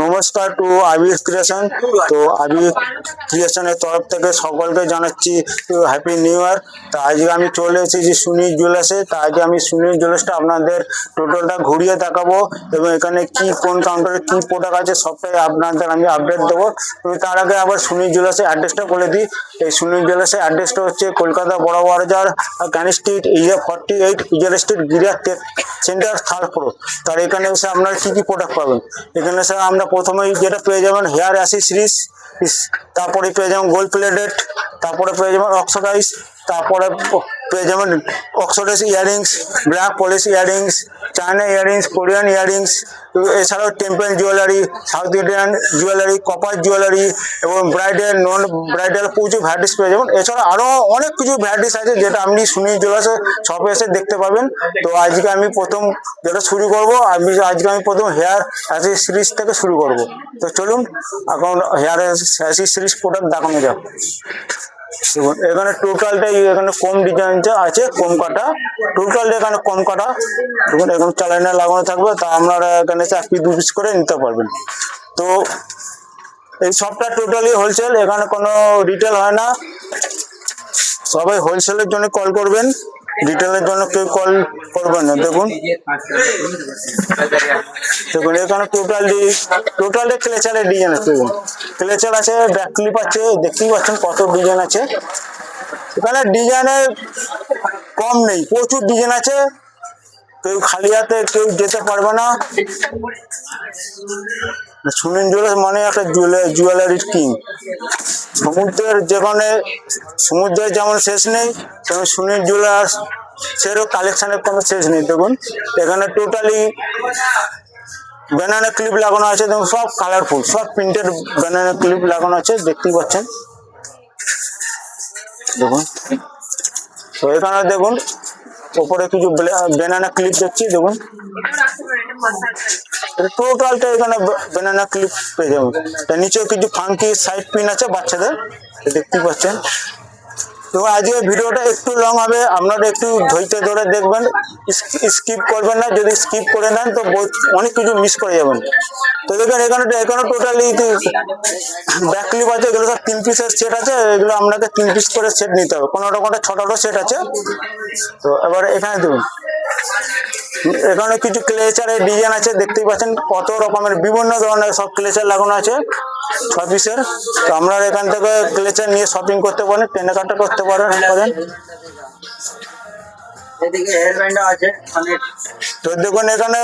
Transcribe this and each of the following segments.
নমস্কার টু আবির ক্রিয়েশন। তো আবির ক্রিয়েশনের তরফ থেকে সকলকে জানাচ্ছি হ্যাপি নিউ ইয়ার। তো আজকে আমি চলে এসেছি সুনীল জুয়েলার্সে। তা আজকে আমি সুনীল জুয়েলার্সটা আপনাদের টোটালটা ঘুরিয়ে দেখাবো এবং এখানে কি কোন কাউন্টারে কি প্রোডাক্ট আছে সবটাই আপনাদের আমি আপডেট দেবো। তো তার আগে আবার সুনীল জুয়েলার্সের অ্যাড্রেসটা বলে দিই। এই সুনীল জুয়েলার্সের অ্যাড্রেসটা হচ্ছে কলকাতা বড় বাজার, ক্যানিং স্ট্রিট, ইয়ে 48 ইজার স্ট্রিট, গিরিয়া টেক সেন্টার, থার্ড ফ্লোর। তার এখানে এসে আপনারা কি কি প্রোডাক্ট পাবেন। এখানে এসে আমরা প্রথমেই যেটা পেয়ে যাবেন হেয়ার অ্যাসেসরিজ, তারপরে পেয়ে যাবেন গোল্ড প্লেটেড, তারপরে পেয়ে যাবেন অক্সিডাইজ, তারপরে পেয়ে যাবেন oxidise earrings, black polish earrings, China earrings, Korean earrings, এছাড়াও temple jewellery, South Indian jewellery, copper jewellery এবং ব্রাইডাল নন ব্রাইডাল প্রচুর ভ্যারাইটিস পেয়ে যাবেন। এছাড়া আরও অনেক কিছু ভ্যারাইটিস আছে যেটা আপনি সুনীল জুয়েলার্সে শপে এসে দেখতে পাবেন। তো আজকে আমি প্রথম যেটা শুরু করবো, আজকে আমি প্রথম হেয়ার অ্যাসেসরিজ থেকে শুরু করব। তো চলুন এখন হেয়ার অ্যাসেসরিজ প্রোডাক্ট দেখানো যাক। দেখুন এখানে টোটালটাই এখানে কম ডিজাইনটা আছে, কম কাটা, টোটালটা এখানে কম কাটা। দেখুন এখানে চালাইনা লাগানো থাকবে, তা আপনারা এখানে 1 পিস 2 পিস করে নিতে পারবেন। তো এই সবটা টোটালি হোলসেল, এখানে কোনো রিটেল হয় না, সবাই হোলসেলের জন্য কল করবেন, রিটেলের জন্য কেউ কল করবেন না। দেখুন দেখুন এখানে টোটালি ক্লেচারের ডিজাইন আছে। দেখুন ক্লেচার আছে, ব্যাক ক্লিপ আছে, দেখতেই পাচ্ছেন কত ডিজাইন আছে। এখানে ডিজাইনের কম নেই, প্রচুর ডিজাইন আছে, কেউ খালি হাতে কেউ যেতে পারবে না। সুনীল জুয়েলার্স মানে একটা জুয়েলারির কিং। সমুদ্রের যেমন শেষ নেই, তেমন সুনীল জুয়েলার্স সেরও কালেকশনের কোনো শেষ নেই। দেখুন এখানে টোটালি ব্যানানা ক্লিপ লাগানো আছে, দেখুন সব কালারফুল, সব প্রিন্টেড ব্যানানা ক্লিপ লাগানো আছে, দেখতেই পাচ্ছেন। দেখুন তো এখানে দেখুন ওপরে কিছু ব্যানানা ক্লিপ দেখছি। দেখুন টোটালটা এখানে ব্যানানা ক্লিপ পেয়ে যাবেন। তার নিচেও কিছু ফাঙ্কি সাইড পিন আছে বাচ্চাদের, দেখতেই পাচ্ছেন। তো আজকে ভিডিওটা একটু লং হবে, আপনারা একটু ধৈর্য ধরে দেখবেন, স্কিপ করবেন না। যদি স্কিপ করে নেন তো অনেক কিছু মিস করে যাবেন। তো দেখবেন এখানে টোটালি ব্যাক ক্লিপ আছে, এগুলো সব 3 পিসের সেট আছে, এগুলো আপনাকে 3 পিস করে সেট নিতে হবে, কোনোটা 6টারও সেট আছে। তো এবার এখানে দেখুন এখানে কিছু ক্লেচারের ডিজাইন আছে, দেখতেই পাচ্ছেন কত রকমের বিভিন্ন ধরনের সব ক্লেচার লাগানো আছে 6 পিসের। তো আপনারা এখান থেকে ক্লেচার নিয়ে শপিং করতে পারেন, কেনাকাটা করতে পারেন। তো দেখুন এখানে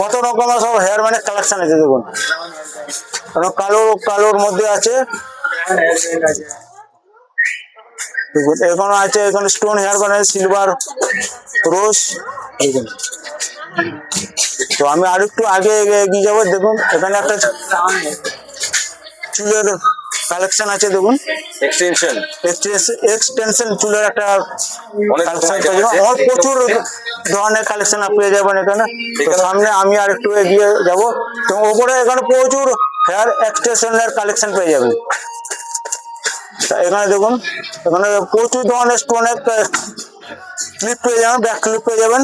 কত রকমের সব হেয়ার ব্যান্ডের কালেকশন আছে। দেখুন কালোর মধ্যে আছে, দেখুন এখানে আছে, এখানে স্টোন হেয়ার ব্যান্ড, সিলভার, রোজ। তো আমি আর একটু আগে এগিয়ে যাবো। দেখুন এখানে একটা চুলের কালেকশন আছে, দেখুন এক্সটেনশন চুলের একটা কালেকশন পেয়ে যাবেন। আমার প্রচুর ধরনের কালেকশন পেয়ে যাবেন এখানে। তো সামনে আমি আর একটু এগিয়ে যাব, তো ওপরে এখানে প্রচুর হেয়ার এক্সটেনশনের কালেকশন পেয়ে যাবেন। এখানে দেখুন এখানে প্রচুর ধরনের স্টোনের ক্লিপ পেয়ে যাবেন, ব্যাক ক্লিপ পেয়ে যাবেন।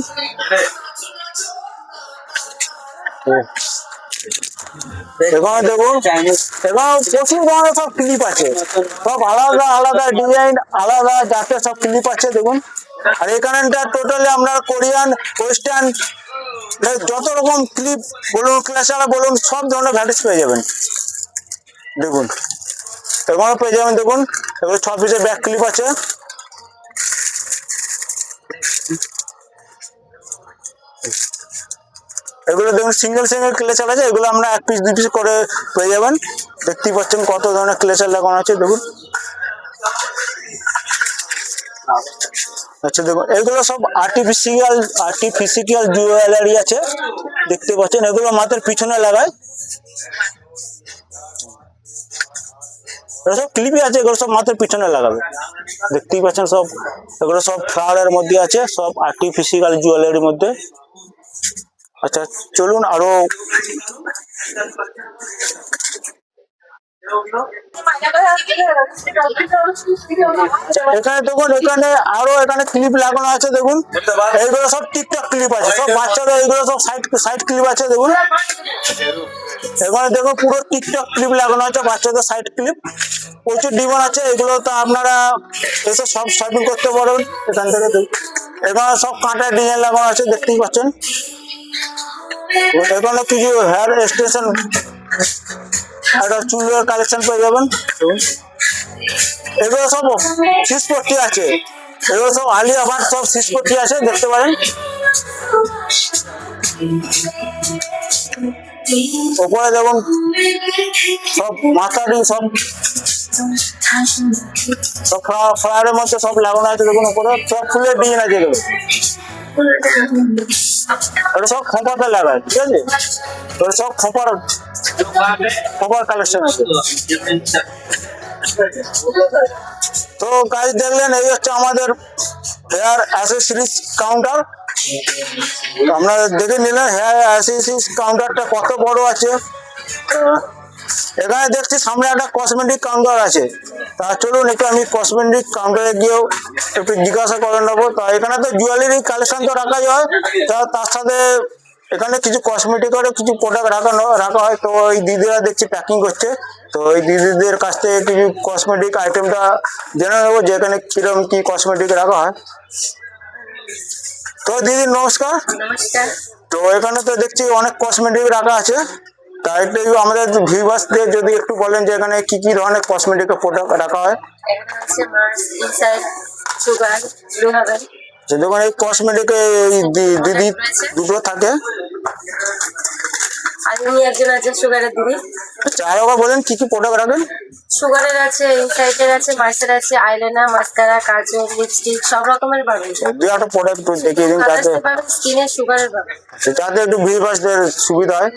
এখানে দেখুন এখানে প্রচুর ধরনের সব ক্লিপ আছে, সব আলাদা আলাদা ডিজাইন, আলাদা জাতের সব ক্লিপ আছে। দেখুন আর এখানটা টোটালি আপনার কোরিয়ান, ওয়েস্টার্ন, যত রকম ক্লিপ বলুন, ক্লেচার বলুন, সব ধরনের ভ্যারাইটিস পেয়ে যাবেন। দেখুন এখানে পেয়ে যাবেন, দেখুন এগুলো 6 পিসের ব্যাক ক্লিপ আছে। এগুলো দেখুন সিঙ্গেল ক্লেচার আছে, এগুলো আমরা 1 পিস 2 পিস করে পেয়ে যাবেন। দেখতেই পাচ্ছেন কত ধরনের ক্লেচার লাগানো আছে। দেখুন আচ্ছা দেখুন এগুলো সব আর্টিফিশিয়াল জুয়েলারি আছে, দেখতে পাচ্ছেন এগুলো মাথার পিছনে লাগায়, সব ক্লিপই আছে, এগুলো সব মাথার পিছনে লাগাবে, দেখতেই পাচ্ছেন সব। এগুলো সব ফ্লাওয়ারের মধ্যে আছে, সব আর্টিফিশিয়াল জুয়েলারির মধ্যে। আচ্ছা চলুন আরো এখানে দেখুন এখানে আরো এখানে ক্লিপ লাগানো আছে। দেখুন এইগুলো সব টিকটক ক্লিপ আছে, সব বাচ্চাদের এইগুলো সব সাইড ক্লিপ আছে। দেখুন এখানে দেখো পুরো টিকটক ক্লিপ লাগানো আছে, বাচ্চাদের সাইড ক্লিপ, প্রচুর ডিমান্ড আছে। এগুলো তো আপনারা এসে সব শপিং করতে পারবেন এখান থেকে। এখানে সব কাঁটার ডিজাইন লাগানো আছে, দেখতেই পাচ্ছেন। এখানে কিছু হেয়ার এক্সটেনশন, একটা চুলের কালেকশন পেয়ে যাবেন। এগুলো সব 640 আছে, এগুলো সব আলিয়া ভাট সব 640 আছে, দেখতে পারেন। ওপরে দেখুন সব মাথারি, সব সব ফ্লাওয়ারের মধ্যে সব লাগানো আছে, দেখুন ওপরে সব ফুলের ডিজাইন আছে। দেখুন এটা সব খোঁপাতে লাগায়, ঠিক আছে, এটা সব খোঁপার খোঁপার কালেকশন আছে। তো গাইজ দেখলেন, এই হচ্ছে আমাদের হেয়ার অ্যাসেসরিজ কাউন্টার। আপনারা দেখে নিলেন হেয়ার অ্যাসেসরিজ কাউন্টারটা কত বড় আছে। এখানে দেখছি সামনে একটা কসমেটিক কাউন্টার আছে, তা চলুন একটু আমি কসমেটিক কাউন্টারে গিয়েও একটু জিজ্ঞাসা করে নেবো। তা এখানে তো জুয়েলারি কালেকশন তো রাখাই হয়, তার সাথে এখানে কিছু কসমেটিকেরও কিছু প্রোডাক্ট রাখা হয়। তো ওই দিদিরা দেখছি প্যাকিং করছে, তো ওই দিদিদের কাছ থেকে কিছু কসমেটিক আইটেমটা জেনে নেবো যে এখানে কিরকম কি কসমেটিক রাখা হয়। তো দিদি নমস্কার। তো এখানে তো দেখছি অনেক কসমেটিক রাখা আছে, তা একটু আমাদের ভিউয়ার্সদের যদি একটু বলেন যে এখানে কি কি ধরনের কসমেটিকের প্রোডাক্ট রাখা হয়। দেখুন এই কসমেটিকে দিদি দুটো থাকে। আমি একজন আছেন সুগারের দিদি। আচ্ছা, আরেকবার বলেন কি কি প্রোডাক্ট রাখেন। সুগারের আছে, ইনসাইটের আছে, মার্সের আছে, আইলাইনার, মাস্কারা, কাজল, লিপস্টিক সব রকমের পাবেন। দুই একটা প্রোডাক্ট একটু দেখিয়ে দিন যাতে স্কিনের সুগারের পাবেন, যাতে একটু ভিউয়ার্সদের সুবিধা হয়।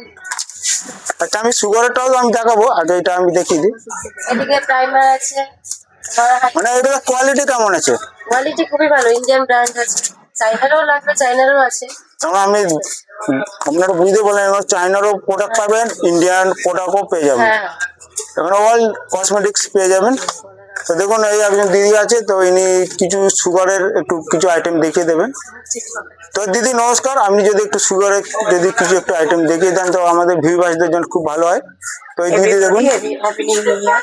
আচ্ছা, আমি সুগারেরটাও আমি দেখাবো, আগে এটা আমি দেখিয়ে দিই। এদিকে প্রাইমার আছে, মানে এটা কোয়ালিটি কেমন আছে? কোয়ালিটি খুবই ভালো, ইন্ডিয়ান ব্র্যান্ড আছে। চাইনারও লাগবে, চাইনারও আছে। তখন আমি আপনারা বুঝতে বলেন চাইনারও প্রোডাক্ট পাবেন, ইন্ডিয়ান প্রোডাক্টও পেয়ে যাবেন, হ্যাঁ, এখানে অল কসমেটিক্স পেয়ে যাবেন। তো দেখুন এই একজন দিদি আছে, তো ইনি কিছু সুগারের একটু কিছু আইটেম দেখিয়ে দেবেন। তো দিদি নমস্কার, আপনি যদি একটু সুগারের যদি কিছু একটু আইটেম দেখিয়ে দেন তো আমাদের ভিউয়ার্সদের জন্য খুব ভালো হয়। তো এই দিদি দেখুন, happy new year.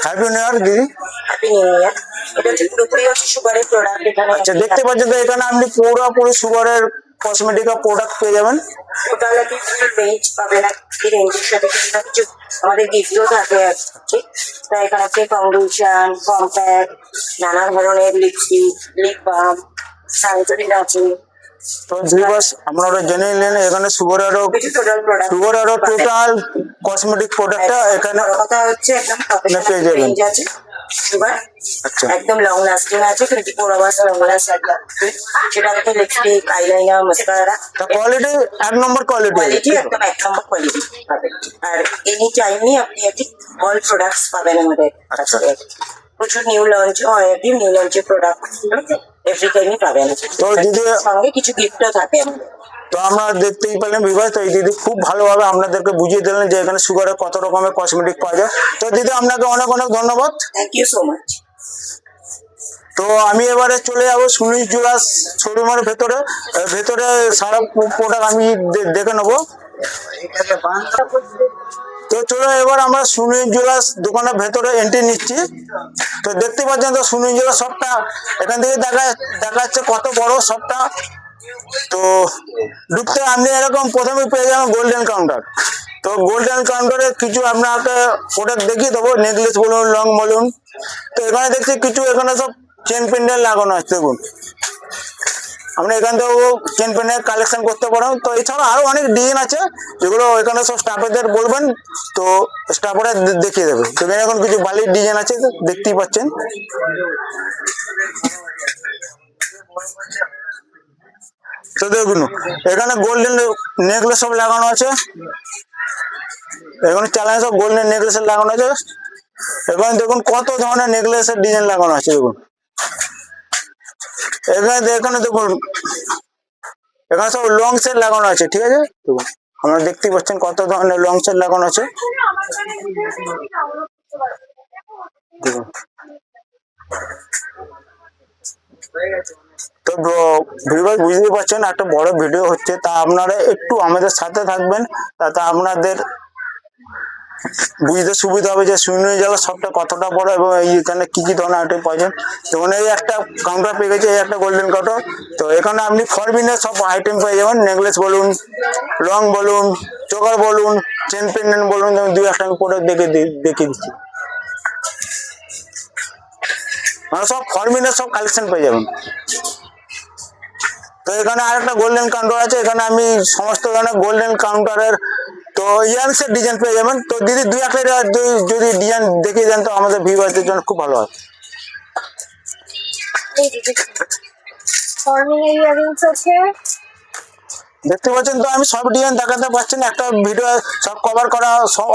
Happy new year দিদি। Happy new year. এটা হচ্ছে পুরোপুরি হচ্ছে সুগারের প্রোডাক্ট। এখানে আচ্ছা, দেখতে পাচ্ছেন তো এখানে আপনি পুরোপুরি সুগারের কসমেটিকের প্রোডাক্ট পেয়ে যাবেন। টোটাল আপনি ফুল রেঞ্জ পাবেন। এই রেঞ্জের সাথে কিছু না কিছু আমাদের গিফটও থাকে আর কি। তো এখানে আছে ফাউন্ডেশন, কম্প্যাক্ট, নানা ধরনের লিপস্টিক, লিপ বাম, সানস্ক্রিন আছে। তো ভিউয়ার্স আপনারা জেনে নিলেন এখানে সুগারেরও টোটাল কসমেটিক প্রোডাক্টটা এখানে কথা হচ্ছে একদম পেয়ে যাবেন। রেঞ্জ আছে সুগার। আচ্ছা, একদম লং লাস্টিং আছে, 24 আওয়ার্স লং লাস্টিং। সেটা হচ্ছে লিপস্টিক, আইলাইনার, মাস্কারা। কোয়ালিটি এক নম্বর কোয়ালিটি একদম এক নম্বর কোয়ালিটি পাবেন। আর এনি টাইমই আপনি একটি অল প্রোডাক্টস পাবেন আমাদের কাছে। প্রচুর নিউ লঞ্চ হয়, একদিন নিউ লঞ্চের প্রোডাক্ট এভরি টাইমই পাবেন। তো দিদি সঙ্গে কিছু গিফটও থাকে আমাদের। তো আমরা দেখতেই পেলেন ভিউয়ার্স, তো এই দিদি খুব ভালোভাবে আপনাদেরকে বুঝিয়ে দিলেন যে এখানে সুগারের কত রকমের কসমেটিক পাওয়া যায়। তো দিদি আপনাকে অনেক অনেক ধন্যবাদ। Thank you so much. তো আমি এবারে চলে যাবো সুনীল জুয়েলার্স শোরুমের ভেতরে। ভেতরে সারা প্রোডাক্ট আমি দেখে নেবো। তো চলো এবার আমরা সুনীল জুয়েলার্স দোকানের ভেতরে এন্ট্রি নিচ্ছি। তো দেখতে পাচ্ছেন তো সুনীল জুয়েলার্স শপটা এখান থেকে দেখা যাচ্ছে কত বড় শপটা। তো ঢুকতে আপনি এরকম প্রথমে পেয়ে যাবেন গোল্ডেন কাউন্টার। তো গোল্ডেন কাউন্টারে কিছু আপনাকে প্রোডাক্ট দেখিয়ে দেবো, নেকলেস বলুন, লং বলুন। তো এখানে দেখছি কিছু এখানে সব চেন পেন্ডেল লাগানো আছে, দেখুন আপনি এখান থেকেও চেন পেনের কালেকশন করতে পারেন। তো এছাড়া আরো অনেক ডিজাইন আছে যেগুলো এখানে সব স্টাফেদের বলবেন, তো স্টাফেরা দেখিয়ে দেবে। তো এখানে এখন কিছু বালির ডিজাইন আছে, দেখতেই পাচ্ছেন। তো দেখুন এখানে গোল্ডেন নেকলেস সব লাগানো আছে, এখানে চ্যালেঞ্জ সব গোল্ডেন নেকলেস লাগানো আছে। এখানে দেখুন কত ধরনের নেকলেসের ডিজাইন লাগানো আছে, দেখুন এখানে দেখুন এখানে সব লং সেট লাগানো আছে, ঠিক আছে। দেখুন আপনারা দেখতেই পাচ্ছেন কত ধরনের লং সেট লাগানো আছে, দেখুন। তো ভিডিও বুঝতেই পারছেন একটা বড় ভিডিও হচ্ছে, তা আপনারা একটু আমাদের সাথে থাকবেন, তাতে আপনাদের বুঝতে সুবিধা হবে যে সুইমিং জলের শপটা কতটা বড় এবং এইখানে কি কি ধরনের আইটেম পাওয়া যায়। যেমন এই একটা কাউন্টার পেয়ে গেছে, এই একটা গোল্ডেন কাউন্টার। তো এখানে আপনি ফরমিনের সব আইটেম পেয়ে যাবেন, নেকলেস বলুন, রং বলুন, চোকার বলুন, চেন পেন্ডেন্ট বলুন। যেমন দুই একটা আমি প্রোডাক্ট দেখিয়ে দিচ্ছি। মানে সব ফরমিনের সব কালেকশন পেয়ে যাবেন। তো এখানে আরেকটা গোল্ডেন কাউন্টার আছে, এখানে আমি সমস্ত ধরনের গোল্ডেন কাউন্টারের তো ইয়ারিংসের ডিজাইন পেয়ে যাবেন। তো দিদি দুই একটা যদি ডিজাইন দেখিয়ে দেন তো আমাদের ভিউয়ারদের জন্য খুব ভালো হয়। এই যে দেখুন, ফর্মিং ইয়ারিংস আছে। দেখতে পাচ্ছেন তো আমি সব ডিজাইন দেখাতে পারছি না, একটা ভিডিও সব কভার করা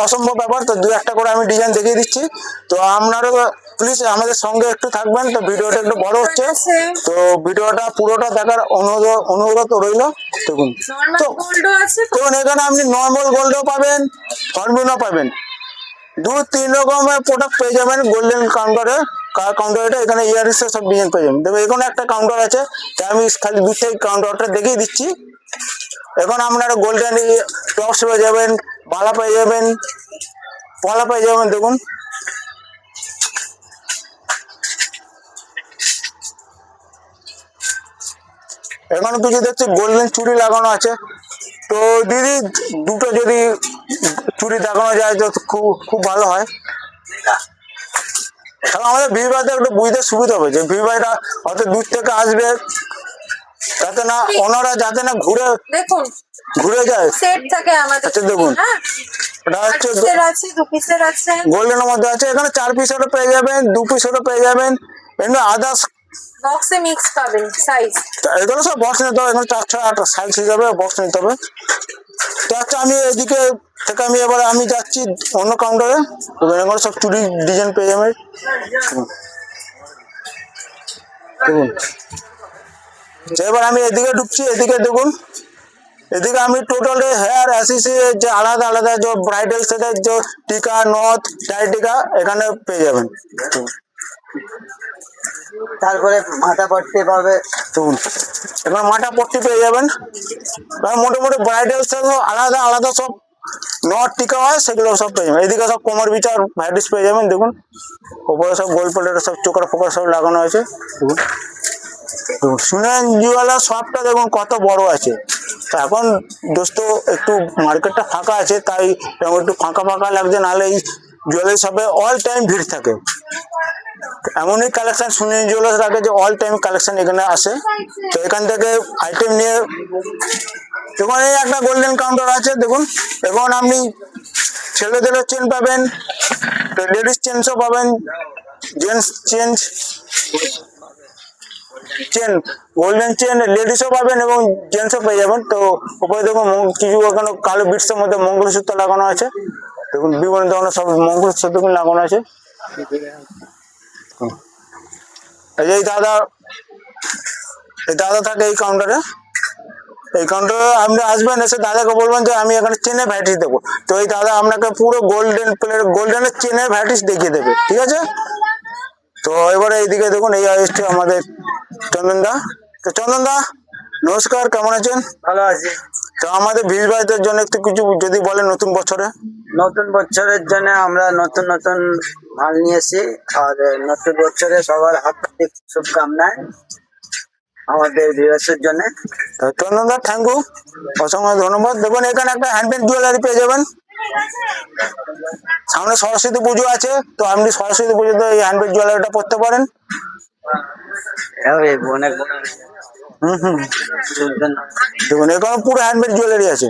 অসম্ভব ব্যাপার। তো দুই একটা করে আমি ডিজাইন দেখিয়ে দিচ্ছি। তো আপনারও প্লিজ আমাদের সঙ্গে একটু থাকবেন। তো ভিডিওটা একটু বড় হচ্ছে, তো ভিডিওটা পুরোটা দেখার অনুরোধ রইল। দেখুন নরমাল তো গোল্ডও আছে। দেখুন এখানে আপনি নর্মাল গোল্ডও পাবেন, ফর্মিনও পাবেন, দু তিন রকমের প্রোডাক্ট পেয়ে যাবেন গোল্ডেন কাউন্টারে। কাউন্টারটা এখানে ইয়ারিংসের সব ডিজাইন পেয়ে যাবেন। দেখুন এখানে একটা কাউন্টার আছে, তাই আমি খালি দু থেকে কাউন্টারটা দেখিয়ে দিচ্ছি। এখন আপনারা গোল্ডেন টপস পেয়ে যাবেন, বালা পেয়ে যাবেন, পলা পেয়ে যাবেন। দেখুন এখানে কিছু দেখছি গোল্ডেন চুড়ি লাগানো আছে। তো দিদি দুটো যদি চুড়ি দেখানো যায় তো খুব খুব ভালো হয়। তাহলে আমাদের ভিউয়ারদের একটু বুঝতে সুবিধা হবে যে ভিউয়াররা হয়তো দূর থেকে আসবে, যাতে না ওনারা যাতে না ঘুরে যায়। সেট থাকে আমাদের। আচ্ছা দেখুন, হ্যাঁ, এটা হচ্ছে পিসের আছে, 2 পিসের আছে। গোল্ডেনের মধ্যে আছে, এখানে 4 পিসেরও পেয়ে যাবেন, 2 পিসেরও পেয়ে যাবেন। এমনি আদার্স বক্সে মিক্স পাবেন সাইজ। এগুলো সব বক্স নিতে হবে, এখানে 4-6-8 সাইজ হিসাবে বক্স নিতে হবে। তো আচ্ছা আমি এদিকে থেকে এবারে আমি যাচ্ছি অন্য কাউন্টারে। এখানে সব চুড়ি ডিজাইন পেয়ে যাবেন। দেখুন এবার আমি এদিকে ঢুকছি, এদিকে দেখুন, এদিকে আমি টোটাল হেয়ার অ্যাসেসরিজ যে আলাদা আলাদা যে ব্রাইডাল সেটের যে টিকা, নথ, টাই টিকা এখানে পেয়ে যাবেন। তারপরে মাথা পট্টি পাবে। দেখুন এবার মাথা পট্টি পেয়ে যাবেন। মোটামুটি ব্রাইডাল সেট আলাদা আলাদা সব নট টিকা হয়, সেগুলো সব পেয়ে যাবেন। এদিকে সব কোমর বিচার ভ্যারাইটিস পেয়ে যাবেন। দেখুন ওপরে সব গোল্ড প্লেটের সব চোকার ফোকার সব লাগানো আছে। দেখুন দেখুন সুনেন জুয়েলার শপটা দেখুন কত বড় আছে। তো এখন দোস্ত একটু মার্কেটটা ফাঁকা আছে, তাই এরকম একটু ফাঁকা ফাঁকা লাগছে, নাহলে এই জুয়েলারি শপে অল টাইম ভিড় থাকে। এমনই কালেকশন সুনীল জুয়েলার্স রাখে যে অল টাইম কালেকশন এখানে আসে। তো এখান থেকে আইটেম নিয়ে দেখুন এই একটা গোল্ডেন কাউন্টার আছে। দেখুন এখন আপনি ছেলেদেরও চেন পাবেন, লেডিস চেনসও পাবেন, জেন্টস চেন গোল্ডেন চেন লেডিসও পাবেন এবং জেন্টসও পেয়ে যাবেন। তো উপরে দেখুন কিছু এখানে কালো বিটসের মধ্যে মঙ্গলসূত্র লাগানো আছে। দেখুন বিভিন্ন ধরনের সব মঙ্গলসূত্র দেখুন লাগানো আছে। এই দাদা থাকে এই কাউন্টারে। এই কাউন্টারে আপনি আসবেন, এসে দাদাকে বলবেন যে আমি এখানে চেনের ভ্যারাইটিস দেবো। তো এই দাদা আপনাকে পুরো গোল্ডেনের চেনের ভ্যারাইটিস দেখিয়ে দেবে, ঠিক আছে। তো এবারে এইদিকে দেখুন এই আসছে আমাদের চন্দন দা। তো চন্দন দা নমস্কার, কেমন আছেন? ভালো আছি। তো আমাদের ভিড় ভাইদের জন্য একটু কিছু যদি বলেন নতুন বছরে। নতুন বছরের জন্য আমরা নতুন নতুন মাল নিয়েছি, আর নতুন বছরে সবার হার্দিক শুভকামনায় আমাদের ভিউয়ার্সের জন্য। চন্দন দা থ্যাংক ইউ, অসংখ্য ধন্যবাদ। দেখুন এখানে একটা হ্যান্ডমেড জুয়েলারি পেয়ে যাবেন। সামনে সরস্বতী পুজো আছে, তো আপনি সরস্বতী পুজোতে এই হ্যান্ডমেড জুয়েলারিটা পরতে পারেন। অনেক হুম দেখুন এখানে পুরো হ্যান্ডমেড জুয়েলারি আছে।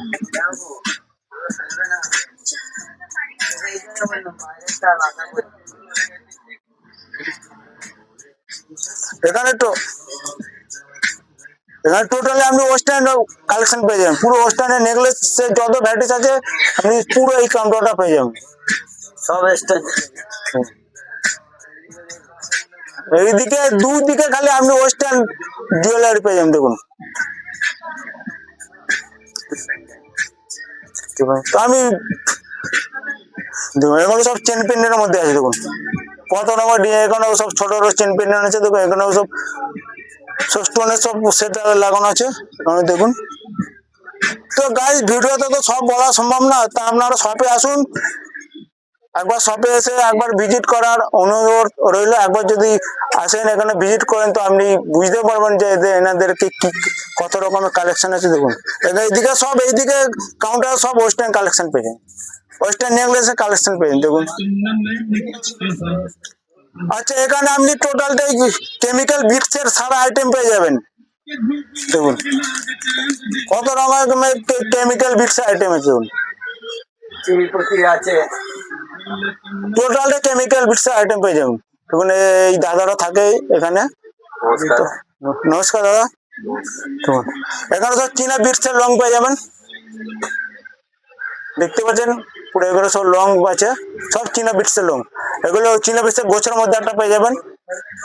এখানে টোটালি আপনি ওয়েস্টার্ন কালেকশন পেয়ে যাবেন। পুরো ওয়েস্টার্নের নেকলেস যত ভ্যারাইটিস আছে আপনি পুরো এই কাউন্টারটা পেয়ে যাবেন। সব স্টেজ এইদিকে দুদিকে খালি আপনি ওয়েস্টার্ন জুয়েলারি পেয়ে যাবেন। দেখুন তো আমি দেখুন এগুলো সব চেন পেন্ডেন্টের মধ্যে আছে। দেখুন কত রকম ডিজাইন, এখানে সব ছোট ছোট চেন পেন্ডেন্ট আছে। দেখুন এখানেও সব স্টোনের সব সেট লাগানো আছে এখানে দেখুন। তো গাইস ভিডিওতে তো সব বলা সম্ভব না, তা আপনারা শপে আসুন, একবার শপে এসে একবার ভিজিট করার অনুরোধ রইল। একবার যদি আসেন এখানে ভিজিট করেন তো আপনি বুঝতে পারবেন যে এনাদেরকে কি কত রকমের কালেকশন আছে। দেখুন এইদিকে সব, এইদিকে কাউন্টার সব ওয়েস্টার্ন কালেকশন পেয়ে যাবেন, ওয়েস্টার্ন নেকলেসের কালেকশন পেয়ে যাবেন। দেখুন আচ্ছা, এখানে আপনি টোটালটাই কেমিক্যাল বিটসের সারা আইটেম পেয়ে যাবেন। দেখুন কত রকমের কেমিক্যাল বিটস আইটেম আছে। দেখুন চিনিপতি আছে। টোটালটা কেমিক্যাল বিটস আইটেম পেয়ে যাবেন। দেখুন এই দাদারা থাকে এখানে। নমস্কার। তো নমস্কার দাদা। দেখুন এখানে সব চীনা বিটসের রং পেয়ে যাবেন, দেখতে পাচ্ছেন পুরো এগুলো সব লং আছে, সব চীনা বিটসের লং। এগুলো চীনা বিটসের গোছের মধ্যে একটা পেয়ে যাবেন।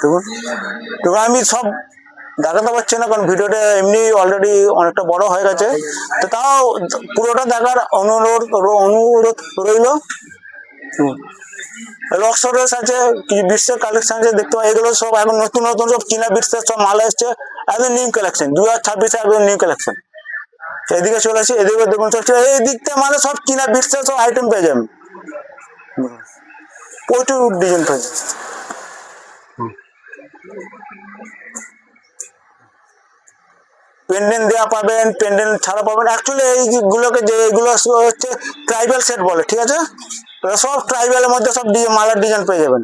দেখুন দেখুন আমি সব দেখাতে পারছি না কারণ ভিডিওটা এমনি অলরেডি অনেকটা বড় হয়ে গেছে, তো তাও পুরোটা দেখার অনুরোধ রইল। লক্সরেস আছে, কিছু বিশ্বের কালেকশন আছে দেখতে পাই। এগুলো সব এখন নতুন নতুন সব চীনা বিটসের সব মাল এসছে, একদম নিউ কালেকশন 2026 একদম নিউ কালেকশন। এদিকে চলে আসি, এদিকে দেখুন সব এই দিকটা মানে সব চীনা বিটসের সব আইটেম পেয়ে যাবেন, প্রচুর ডিজাইন পেয়ে যাবেন। পেন্ডেন্ট দেওয়া পাবেন, পেন্ডেন্ট ছাড়া পাবেন। অ্যাকচুয়ালি এইগুলোকে যে এগুলো হচ্ছে ট্রাইবাল সেট বলে, ঠিক আছে? এগুলো সব ট্রাইবালের মধ্যে সব মালার ডিজাইন পেয়ে যাবেন।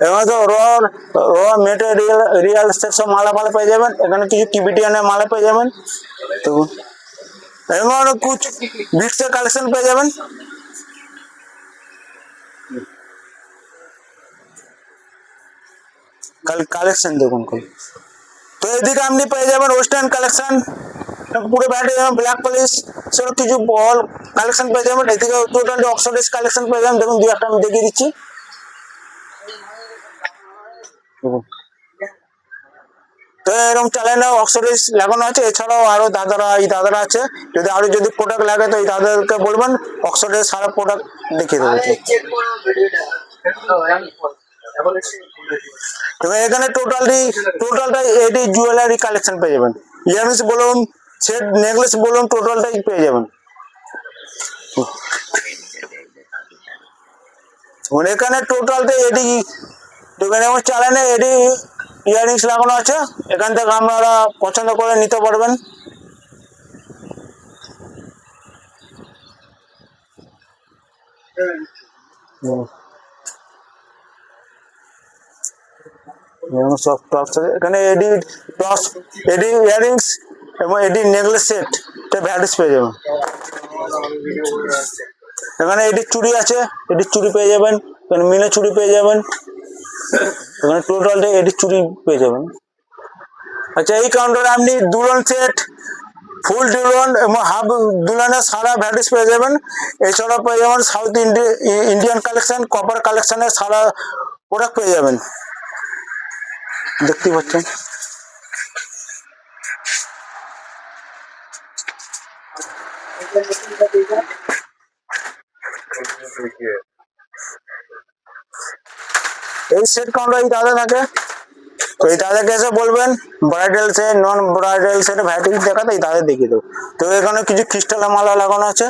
এখানে তো র মেটেরিয়াল সব মালা ফালা পেয়ে যাবেন। এখানে কিছু টিবিটিয়ানের মালা পেয়ে যাবেন। তো এখানে কুছ বিটসের কালেকশন পেয়ে যাবেন। কালেকশন দেখুন। তো এদিকে আপনি পেয়ে যাবেন ওয়েস্টার্ন কালেকশন, পুরো ব্যাটে যেমন ব্ল্যাক পলিশ সব কিছু বল কালেকশন পেয়ে যাবেন। এদিকে টোটালি অক্সফোর্ডের কালেকশন পেয়ে যাবেন। দেখুন দুই একটা আমি দেখিয়ে দিচ্ছি। তো এরকম চ্যানেলে অক্সফোর্ডের লাগানো আছে। এছাড়াও আরো দাদারা আছে, যদি আরো যদি প্রোডাক্ট লাগে তো এই দাদাদেরকে বলবেন, অক্সফোর্ডের সারা প্রোডাক্ট দেখিয়ে দেবো। তো এখানে টোটালটাই এটি জুয়েলারি কালেকশন পেয়ে যাবেন। ইয়ারিংস বলুন, সেট নেকলেস বলুন, টোটালটাই পেয়ে যাবেন। এখানে টোটালটাই এটি দোকানে আমার চ্যানেলে এটি ইয়ারিংস লাগানো আছে। এখান থেকে আপনারা পছন্দ করে নিতে পারবেন। সব টপস আছে এখানে, এডি টপস, এডি ইয়ারিংস এবং এডি নেকলেস সেট ভ্যারাইটিস পেয়ে যাবেন। এখানে এডি চুড়ি আছে, এডি চুড়ি পেয়ে যাবেন। এখানে মিনে চুড়ি পেয়ে যাবেন। এখানে টোটালটা এডি চুড়ি পেয়ে যাবেন। আচ্ছা, এই কাউন্টারে আপনি দুলন সেট, ফুল দুলন এবং হাফ দুলনের সারা ভ্যারাইটিস পেয়ে যাবেন। এছাড়াও পেয়ে যাবেন সাউথ ইন্ডিয়ান কালেকশন, কপার কালেকশনের সারা প্রোডাক্ট পেয়ে যাবেন। দেখতে পাচ্ছেন এই সেট কাউন্টার এই দাদা থাকে, তো এই দাদাকে এসে বলবেন ব্রাইডাল সেট, নন ব্রাইডাল সেট ভ্যারাইটিস দেখাতে, এই দাদা দেখিয়ে দেবো। তো এখানে কিছু ক্রিস্টালের মালা লাগানো আছে।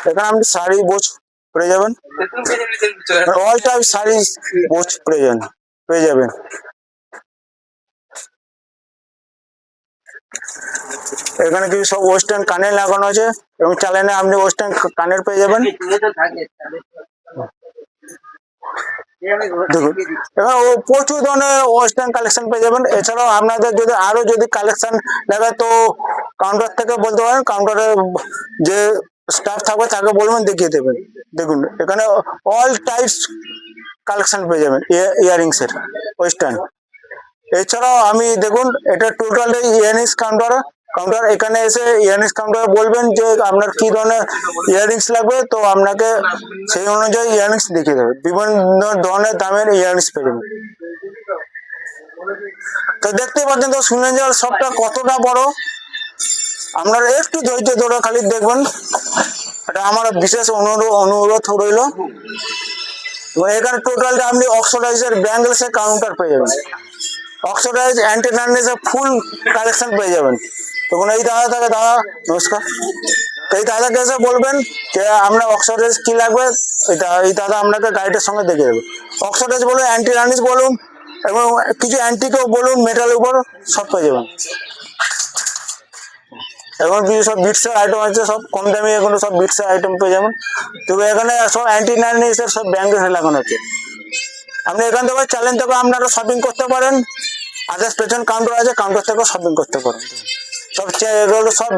এখানে আপনি শাড়ি বোঝ পেয়ে যাবেন, অল টাইপ শাড়ি বোঝ পেয়ে যাবেন। এখানে কিছু সব ওয়েস্টার্ন কানের লাগানো আছে এবং চ্যানেলে আপনি ওয়েস্টার্ন কানের পেয়ে যাবেন। দেখুন এখানে প্রচুর ধরনের ওয়েস্টার্ন কালেকশন পেয়ে যাবেন। এছাড়াও আপনাদের যদি আরো যদি কালেকশন লাগে তো কাউন্টার থেকে বলতে পারেন, কাউন্টারে যে স্টাফ থাকবে তাকে বলবেন দেখিয়ে দেবেন। দেখুন এখানে অল টাইপস কালেকশন পেয়ে যাবেন ইয়ারিংস এর ওয়েস্টার্ন। এছাড়াও আমি দেখুন এটা টোটাল ইয়ারিংস কাউন্টার। এখানে এসে ইয়ারিংস কাউন্টারে বলবেন যে আপনার কি ধরনের ইয়ারিংস লাগবে, তো আপনাকে সেই অনুযায়ী ইয়ারিংস দেখিয়ে দেবে। বিভিন্ন ধরনের দামের ইয়ারিংস পেয়ে যাবেন। তো দেখতে পাচ্ছেন তো সুনেঞ্জার শপটা কতটা বড়। আপনারা একটু ধৈর্য ধরে খালি দেখবেন, এটা আমার বিশেষ অনুরোধ রইল। এবং এখানে টোটালটা আপনি অক্সিডাইজের ব্যাঙ্গেলসের কাউন্টার পেয়ে যাবেন, অক্সিডাইজ অ্যান্টিনার্নেসের ফুল কালেকশন পেয়ে যাবেন। তখন এই দাদা থাকে, দাদা নমস্কার, তো এই দাদাকে এসে বলবেন যে আপনার অক্সিডাইজ কি লাগবে, এই দাদা আপনাকে গাইডের সঙ্গে দেখে দেবে। অক্সিডাইজ বলুন, অ্যান্টিনার্নিস বলুন, এবং কিছু অ্যান্টিকেও বলুন, মেটালের উপর সব পেয়ে যাবেন। এখন কিছু সব বিটসের আইটেম আছে, সব কম দামি, এগুলো সব বিটসের আইটেম পেয়ে যাবেন। তবে এখানে সব অ্যান্টিনার্নিসের সব ব্যাঙ্গেল লাগানো আছে। আপনি এখান থেকে চ্যালেঞ্জ থেকে আপনারা শপিং করতে পারেন, আদার্স পেছন কাউন্টার আছে, কাউন্টার থেকেও শপিং করতে পারেন। সব এগুলো সব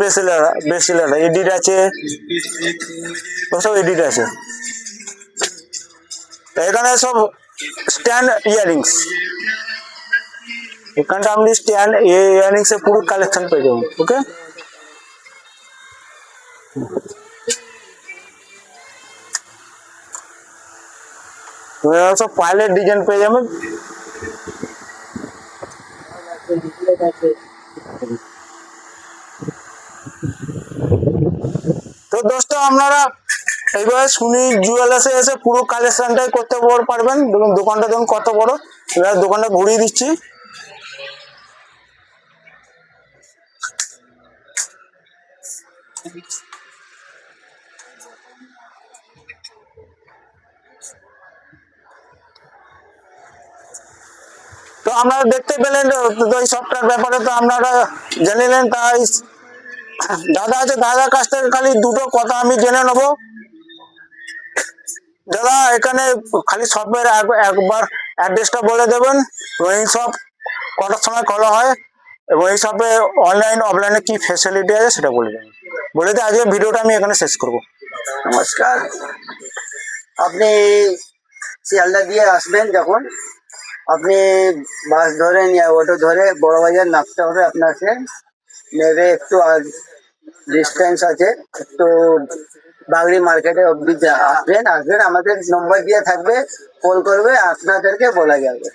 বেসিলার এডিট আছে, সব এডিট আছে। এখানে সব স্ট্যান্ড ইয়ারিংস, এখানটা আপনি স্ট্যান্ড ইয়ারিংস এর পুরো কালেকশন পেয়ে যাবেন। ওকে, সব পাইলেট ডিজাইন পেয়ে যাবেন। তো দোস্ত, আপনারা এইভাবে সুনি জুয়েলার্সে এসে পুরো কালেকশনটাই করতে পারবেন। দেখুন দোকানটা দেখুন কত বড়। এবার দোকানটা ঘুরিয়ে দিচ্ছি। তো আপনারা দেখতে পেলেন, তো এই সফটওয়্যার ব্যাপারে তো আপনারা জেনে তাই দাদা আছে, দাদার কাছ থেকে খালি দুটো কথা আমি জেনে নেবো। দাদা, এখানে খালি শপের একবার অ্যাড্রেসটা বলে দেবেন, এবং এই শপ কটার সময় খোলা হয়, এবং এই শপে অনলাইন অফলাইনে কি ফেসিলিটি আছে সেটা বলে দেবেন। বলে দিয়ে আজকে ভিডিওটা আমি এখানে শেষ করবো। নমস্কার, আপনি শিয়ালদা দিয়ে আসবেন যখন, আপনি বাস ধরেন ইয়া অটো ধরে বড় বাজার নামতে হবে আপনাকে। নেবে একটু ডিস্টেন্স আছে, একটু বাগড়ি মার্কেটে অব্দি আসবেন, আমাদের নম্বর দিয়ে থাকবে, কল করবে, আপনাদেরকে বলা যাবে।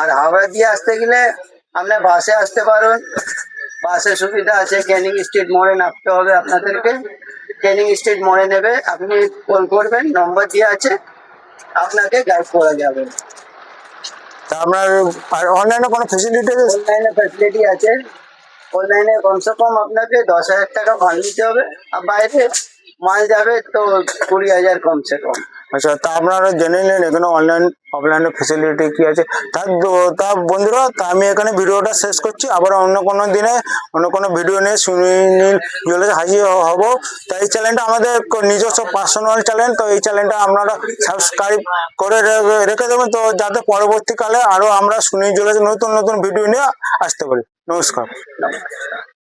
আর হাওড়া দিয়ে আসতে গেলে আপনি বাসে আসতে পারেন, বাসের সুবিধা আছে। ক্যানিং স্ট্রিট মোড়ে নামতে হবে আপনাদেরকে, ক্যানিং স্ট্রিট মোড়ে নেবে, আপনি কল করবেন, নম্বর দিয়ে আছে, আপনাকে গাইড করা যাবে। তা আপনার আর অনলাইনে কোনো ফেসিলিটি আছে? অনলাইনে ফ্যাসিলিটি আছে। অনলাইনে কমসে কম আপনাকে 10,000 টাকা মাল নিতে হবে, আর বাইরে মাল যাবে তো 20,000 কমসে কম। আচ্ছা, তা আপনারা জেনে নিলেন এখানে অনলাইন অফলাইনের ফেসিলিটি কি আছে। তা বন্ধুরা, তা আমি এখানে ভিডিওটা শেষ করছি। আবার অন্য কোনো দিনে অন্য কোনো ভিডিও নিয়ে সুনীল জুয়েলার্সে হাজির হব। তাই এই চ্যানেলটা আমাদের নিজস্ব পার্সোনাল চ্যানেল, তো এই চ্যানেলটা আপনারা সাবস্ক্রাইব করে রেখে দেবেন, তো যাতে পরবর্তীকালে আরও আমরা সুনীল জুয়েলার্সে নতুন নতুন ভিডিও নিয়ে আসতে পারি। নমস্কার।